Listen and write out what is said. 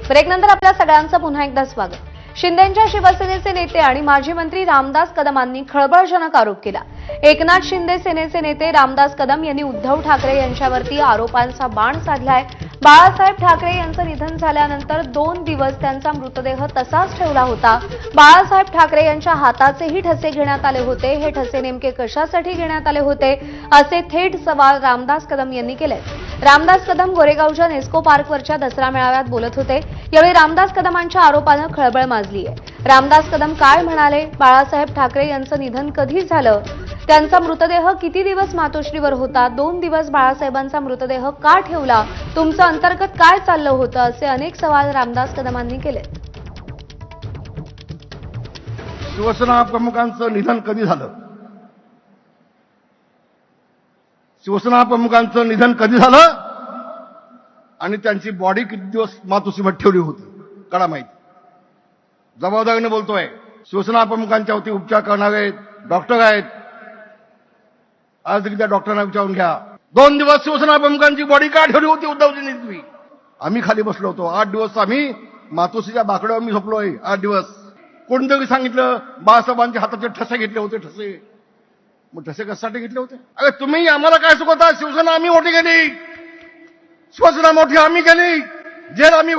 ब्रेकनंतर आपल्या सगळ्यांचं पुन्हा एकदा स्वागत। शिंदेंच्या शिवसेनेचे नेते आणि माजी मंत्री रामदास कदमांनी खळबळजनक आरोप केला। एकनाथ शिंदे सेनेचे नेते रामदास कदम यांनी उद्धव ठाकरे यांच्यावरती आरोपांचा बाण साधलाय। बाळासाहेब ठाकरे यांचं निधन झाल्यानंतर 2 दिवस त्यांचा मृतदेह तसाच ठेवला होता। बाळासाहेब ठाकरे यांच्या हाताचेही ठसे घेण्यात आले होते। हे ठसे नेमके कशासाठी घेण्यात आले होते असे थेट सवाल रामदास कदम यांनी केले। रामदास कदम गोरेगावच्या नेस्को पार्कवरच्या दसरा मेळाव्यात बोलत होते। यावेळी रामदास कदमांच्या आरोपानं खळबळ माजली आहे। रामदास कदम काय म्हणाले, बाळासाहेब ठाकरे यांचं निधन कधी झालं, त्यांचा मृतदेह किती दिवस मातोश्रीवर होता, 2 दिवस बाळासाहेबांचा मृतदेह का ठेवला, तुमचं अंतर्गत काय चाललं होतं असे अनेक सवाल रामदास कदमांनी केले। शिवसेना प्रमुखांचं निधन कधी झालं, शिवसेना प्रमुखांचं निधन कधी झालं आणि त्यांची बॉडी किती दिवस मातोश्रीवर ठेवली होती कडा माहिती। जबाबदारीने बोलतोय। शिवसेना प्रमुखांच्या वरती उपचार करणारे डॉक्टर आहेत, आज त्या डॉक्टरांना विचारून घ्या 2 दिवस शिवसेना प्रमुखांची बॉडी का ठेवली होती उद्धवजींनी तुम्ही। आम्ही खाली बसलो होतो 8 दिवस आम्ही मातोश्रीच्या बाकड्यावर मी झोपलोय 8 दिवस। कोणतरी सांगितलं बाळासाहेबांच्या हाताचे ठसे घेतले होते ठसे। मग ठसे कशासाठी घेतले होते? अरे तुम्ही आम्हाला काय शिकवता? शिवसेना आम्ही मोठी केली, शिवसेना मोठी आम्ही केली, जेल आम्ही